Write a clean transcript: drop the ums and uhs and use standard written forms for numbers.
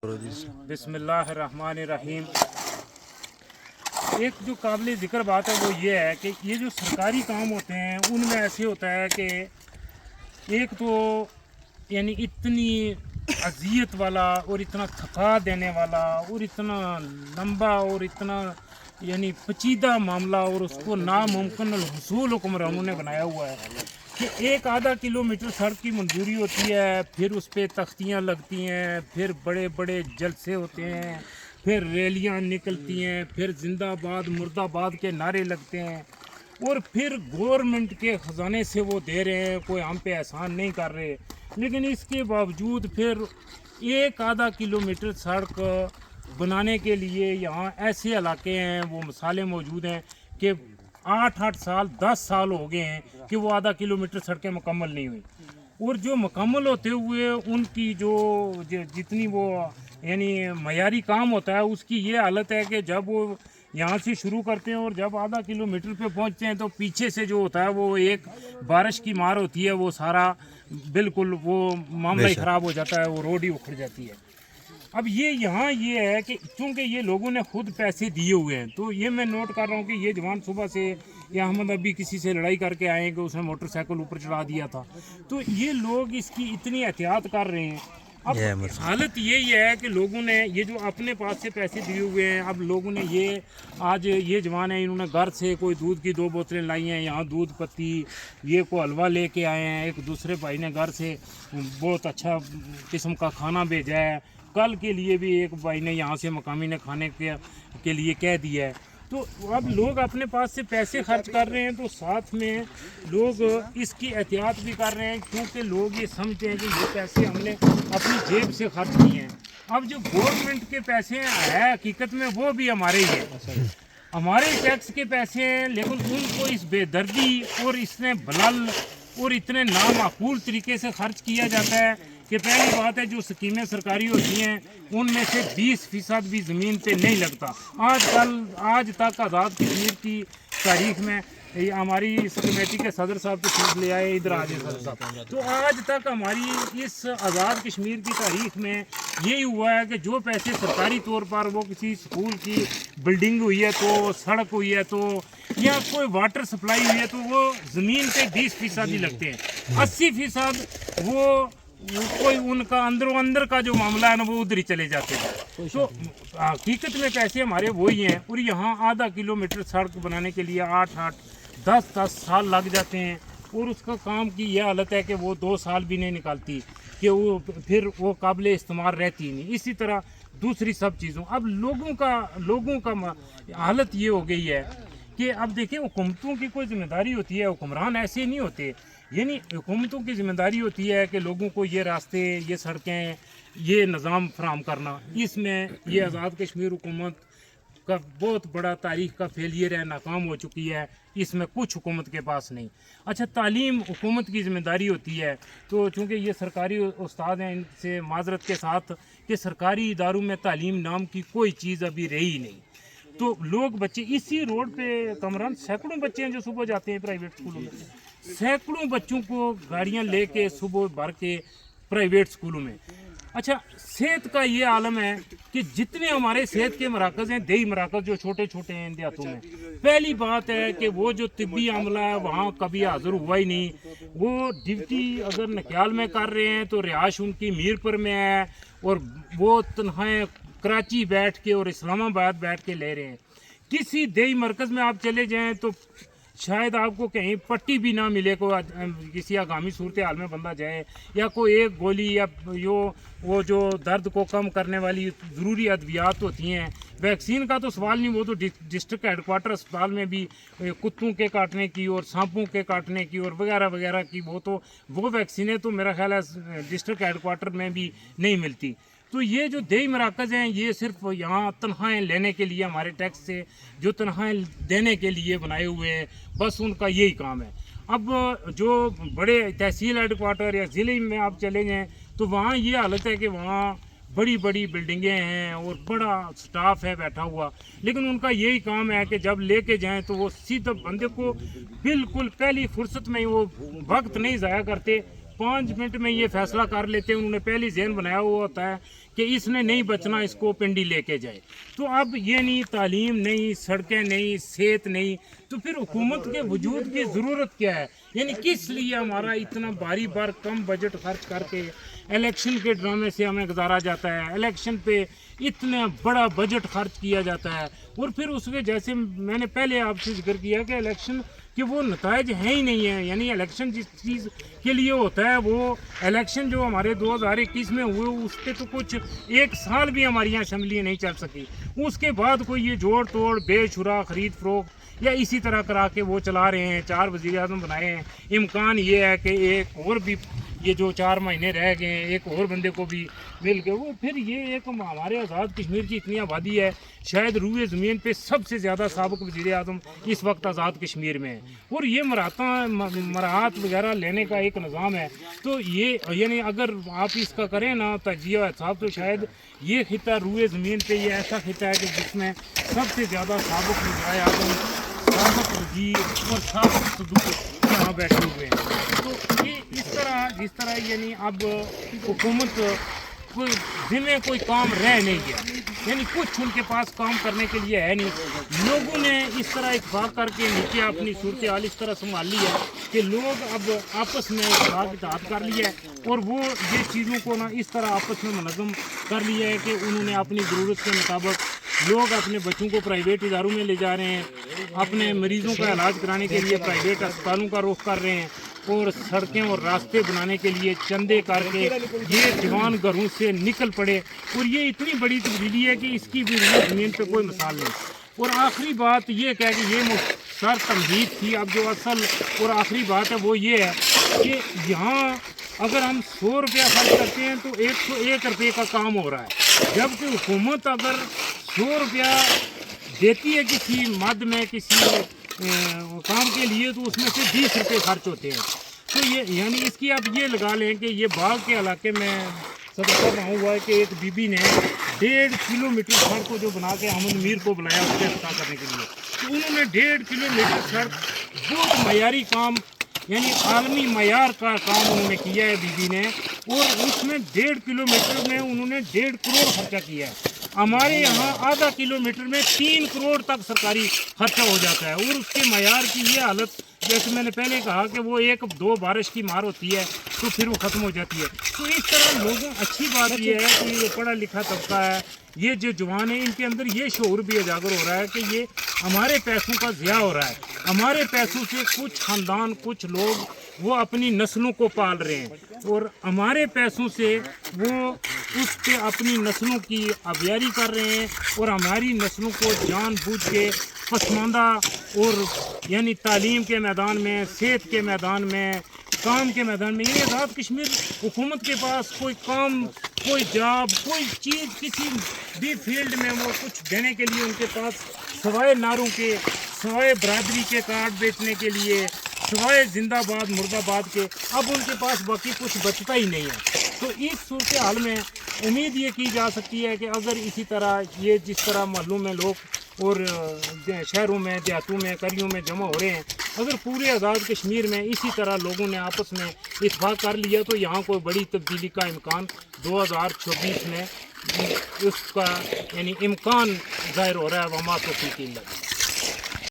बिस्मिल्लाहिर्रहमानिर्रहीम। एक जो काबिल ज़िक्र बात है वो ये है कि ये जो सरकारी काम होते हैं उनमें ऐसे होता है कि एक तो यानी इतनी अजियत वाला और इतना थका देने वाला और इतना लंबा और इतना यानी पेचीदा मामला और उसको नामुमकिन हुसूल हुक्मरानों ने बनाया हुआ है कि एक आधा किलोमीटर सड़क की मंजूरी होती है, फिर उस पर तख्तियाँ लगती हैं, फिर बड़े बड़े जलसे होते हैं, फिर रैलियाँ निकलती हैं, फिर जिंदाबाद मुर्दाबाद के नारे लगते हैं और फिर गवर्नमेंट के ख़जाने से वो दे रहे हैं, कोई हम पे एहसान नहीं कर रहे। लेकिन इसके बावजूद फिर एक आधा किलोमीटर सड़क बनाने के लिए यहाँ ऐसे इलाके हैं, वो मिसालें मौजूद हैं कि 8-8 साल 10 साल हो गए हैं कि वो आधा किलोमीटर सड़कें मुकम्मल नहीं हुई। और जो मुकम्मल होते हुए उनकी जो जितनी वो यानी मयारी काम होता है उसकी ये हालत है कि जब वो यहाँ से शुरू करते हैं और जब आधा किलोमीटर पे पहुँचते हैं तो पीछे से जो होता है वो एक बारिश की मार होती है, वो सारा बिल्कुल वो मामला ही ख़राब हो जाता है, वो रोड ही उखड़ जाती है। अब ये यहाँ ये है कि चूँकि ये लोगों ने खुद पैसे दिए हुए हैं, तो ये मैं नोट कर रहा हूँ कि ये जवान सुबह से या अहमद अभी किसी से लड़ाई करके आए कि उसने मोटरसाइकिल ऊपर चढ़ा दिया था, तो ये लोग इसकी इतनी एहतियात कर रहे हैं। अब हालत यही है कि लोगों ने ये जो अपने पास से पैसे दिए हुए हैं, अब लोगों ने ये आज ये जवान है, इन्होंने घर से कोई दूध की 2 बोतलें लाई हैं, यहाँ दूध पत्ती ये को हलवा लेके आए हैं, एक दूसरे भाई ने घर से बहुत अच्छा किस्म का खाना भेजा है, कल के लिए भी एक भाई ने यहाँ से मकामी ने खाने के लिए कह दिया है। तो अब लोग अपने पास से पैसे खर्च कर रहे हैं, तो साथ में लोग इसकी एहतियात भी कर रहे हैं क्योंकि लोग ये समझते हैं कि ये पैसे हमने अपनी जेब से खर्च किए हैं। अब जो गवर्नमेंट के पैसे हैं हकीकत में वो भी हमारे ही हैं, हमारे टैक्स के पैसे हैं, लेकिन उनको इस बेदर्दी और इसने बलल और इतने नामाकूल तरीके से खर्च किया जाता है कि पहली बात है जो स्कीमें सरकारी होती हैं उनमें से 20% भी ज़मीन पे नहीं लगता। आज तक आज़ाद कश्मीर की तारीख में हमारी इस कमेटी के सदर साहब तशरीफ ले आए, इधर आ जाए सदर साहब, तो आज तक हमारी इस आज़ाद कश्मीर की तारीख में यही हुआ है कि जो पैसे सरकारी तौर पर वो किसी स्कूल की बिल्डिंग हुई है, तो सड़क हुई है, तो या कोई वाटर सप्लाई हुई है, तो वो ज़मीन पे 20% ही लगते हैं, 80% वो कोई उनका अंदर का जो मामला है ना वो उधर ही चले जाते हैं। तो हकीकत में पैसे हमारे वही हैं और यहाँ आधा किलोमीटर सड़क बनाने के लिए 8-8 10-10 साल लग जाते हैं और उसका काम की यह हालत है कि वो 2 साल भी नहीं निकालती कि वो फिर वो काबिल इस्तेमाल रहती ही नहीं। इसी तरह दूसरी सब चीज़ों अब लोगों का हालत ये हो गई है कि अब देखिए हुकूमतों की कोई जिम्मेदारी होती है, हुक्मरान ऐसे नहीं होते, यानी हुकूमतों की जिम्मेदारी होती है कि लोगों को ये रास्ते ये सड़कें ये निज़ाम फराहम करना। इसमें ये आज़ाद कश्मीर हुकूमत का बहुत बड़ा तारीख का फेलियर है, नाकाम हो चुकी है, इसमें कुछ हुकूमत के पास नहीं। अच्छा, तालीम हुकूमत की ज़िम्मेदारी होती है, तो चूँकि ये सरकारी उस्ताद हैं इनसे माजरत के साथ कि सरकारी इदारों में तालीम नाम की कोई चीज़ अभी रही नहीं, तो लोग बच्चे इसी रोड पे कमरान सैकड़ों बच्चे हैं जो सुबह जाते हैं प्राइवेट स्कूलों में, सैकड़ों बच्चों को गाड़ियां लेके सुबह भर के प्राइवेट स्कूलों में। अच्छा, सेहत का ये आलम है कि जितने हमारे सेहत के मराकज़ हैं, देही मराकज़ जो छोटे छोटे हैं देहातों में, पहली बात है कि वो जो तिब्बी अमला है वहाँ कभी हाजिर हुआ ही नहीं। वो ड्यूटी अगर नक्याल में कर रहे हैं तो रिहाइश उनकी मीरपुर में है और वो तनख्वाहें कराची बैठ के और इस्लामाबाद बैठ के ले रहे हैं। किसी देही मरकज़ में आप चले जाएं तो शायद आपको कहीं पट्टी भी ना मिले, को किसी आगामी सूरत हाल में बंदा जाए या कोई एक गोली या वो जो दर्द को कम करने वाली ज़रूरी अद्वियात होती हैं, वैक्सीन का तो सवाल नहीं, वो तो डिस्ट्रिक्ट हेडक्वार्टर अस्पताल में भी कुत्तों के काटने की और सांपों के काटने की और वगैरह वगैरह की वो वैक्सीनें तो मेरा ख्याल है डिस्ट्रिक्ट हेडक्वार्टर में भी नहीं मिलती। तो ये जो देही मराकज़ हैं ये सिर्फ यहाँ तनख्वाहें लेने के लिए, हमारे टैक्स से जो तनख्वाहें देने के लिए बनाए हुए हैं, बस उनका यही काम है। अब जो बड़े तहसील हेडक्वार्टर या ज़िले में आप चले जाएँ तो वहाँ ये हालत है कि वहाँ बड़ी बड़ी बिल्डिंगें हैं और बड़ा स्टाफ है बैठा हुआ, लेकिन उनका यही काम है कि जब लेके जाएं तो वो सीधा बंदे को बिल्कुल पहली फुर्सत में ही वो वक्त नहीं ज़ाया करते 5 मिनट में ये फैसला कर लेते हैं। उन्होंने पहले जहन बनाया हुआ होता है कि इसने नहीं बचना, इसको पिंडी लेके जाए। तो अब ये नहीं, तालीम नहीं, सड़कें नहीं, सेहत नहीं, तो फिर हुकूमत के वजूद की ज़रूरत क्या है? यानी किस लिए हमारा इतना बारी बार कम बजट खर्च करके इलेक्शन के ड्रामे से हमें गुजारा जाता है, इलेक्शन पे इतना बड़ा बजट खर्च किया जाता है, और फिर उसके जैसे मैंने पहले आपसे जिक्र किया कि इलेक्शन कि वो नताइज हैं ही नहीं है। यानी इलेक्शन जिस चीज़ के लिए होता है, वो इलेक्शन जो हमारे 2021 में हुए उस पर तो कुछ 1 साल भी हमारी यहाँ असम्बली नहीं चल सकी। उसके बाद कोई ये जोड़ तोड़ बेशुरा खरीद फरोख्त या इसी तरह करा के वो चला रहे हैं। 4 वज़ीर आज़म बनाए हैं। इम्कान ये है कि एक और भी ये जो 4 महीने रह गए हैं, एक और बंदे को भी मिल के वो फिर ये एक हमारे आज़ाद कश्मीर की इतनी आबादी है, शायद रूए ज़मीन पे सबसे ज़्यादा साबिक़ वज़ीर आज़म इस वक्त आज़ाद कश्मीर में है, और ये मराहत वगैरह लेने का एक निज़ाम है। तो ये यानी अगर आप इसका करें ना तजिया हिसाब, तो शायद ये खिता रूए ज़मीन पे ये ऐसा खिता है कि जिसमें सबसे ज़्यादा साबिक़ वज़ीर आज़म, साबिक़ वज़ीर और साबिक़ सदूर यहाँ बैठे हुए हैं। तो ये जिस तरह यानी अब हुकूमत कोई जिम्मे कोई काम रह नहीं गया, यानी कुछ उनके पास काम करने के लिए है नहीं। लोगों ने इस तरह इत्तेफाक करके नीचे अपनी सूरत हाल इस तरह संभाल ली है कि लोग अब आपस में इत्तेहाद कर लिया है, और वो ये चीज़ों को ना इस तरह आपस में मुनज़्ज़म कर लिया है कि उन्होंने अपनी ज़रूरत के मुताबिक लोग अपने बच्चों को प्राइवेट इदारों में ले जा रहे हैं, अपने मरीज़ों का इलाज कराने के लिए प्राइवेट अस्पतालों का रुख कर रहे हैं, और सड़कें और रास्ते बनाने के लिए चंदे करके ये जवान घरों से निकल पड़े। और ये इतनी बड़ी तब्दीली है कि इसकी भी ज़मीन पे कोई मिसाल नहीं। और आखिरी बात ये क्या कि ये सर तमहीद थी। अब जो असल और आखिरी बात है वो ये है कि यहाँ अगर हम 100 रुपया खर्च करते हैं तो 101 रुपये का काम हो रहा है, जबकि हुकूमत अगर 100 रुपया देती है किसी मद में किसी काम के लिए, तो उसमें से 20 रुपये खर्च होते हैं। तो ये यानी इसकी आप ये लगा लें कि ये बाग के इलाके में सदर रहा हुआ है कि एक बीबी ने 1.5 किलोमीटर सड़क को जो बना के अहमद मीर को बुलाया उसके पता करने के लिए, तो उन्होंने 1.5 किलोमीटर सड़क बहुत मयारी काम, यानी आलमी मयार का काम उन्होंने किया है बीबी ने, और उसमें 1.5 किलोमीटर में उन्होंने 1.5 करोड़ खर्चा किया है। हमारे यहाँ आधा किलोमीटर में 3 करोड़ तक सरकारी खर्चा हो जाता है, और उसके मयार की ये हालत, जैसे मैंने पहले कहा कि वो 1-2 बारिश की मार होती है तो फिर वो ख़त्म हो जाती है। तो इस तरह लोगों, अच्छी बात ये है कि ये पढ़ा लिखा तबका है, ये जो जवान है, इनके अंदर ये शऊर भी उजागर हो रहा है कि ये हमारे पैसों का ज़िया हो रहा है। हमारे पैसों से कुछ ख़ानदान, कुछ लोग वो अपनी नस्लों को पाल रहे हैं, और हमारे पैसों से वो उस पे अपनी नस्लों की अबियारी कर रहे हैं, और हमारी नस्लों को जानबूझ के पसमानदा और यानी तालीम के मैदान में, सेहत के मैदान में, काम के मैदान में, ये आज़ाद कश्मीर हुकूमत के पास कोई काम, कोई जॉब, कोई चीज़ किसी भी फील्ड में वो कुछ देने के लिए उनके पास सवाए नारों के, सवाए बरादरी के कार्ड बेचने के लिए, सवाए जिंदाबाद मुर्दाबाद के, अब उनके पास बाकी कुछ बचता ही नहीं है। तो इस सूरत हाल में उम्मीद ये की जा सकती है कि अगर इसी तरह ये जिस तरह महलों में लोग और शहरों में, देहातों में, कलियों में जमा हो रहे हैं, अगर पूरे आज़ाद कश्मीर में इसी तरह लोगों ने आपस में इत्तेफाक कर लिया तो यहाँ कोई बड़ी तब्दीली का इम्कान 2026 में उसका यानी इम्कान ज़ाहिर हो रहा है। वमा तौफीक इल्ला बिल्लाह।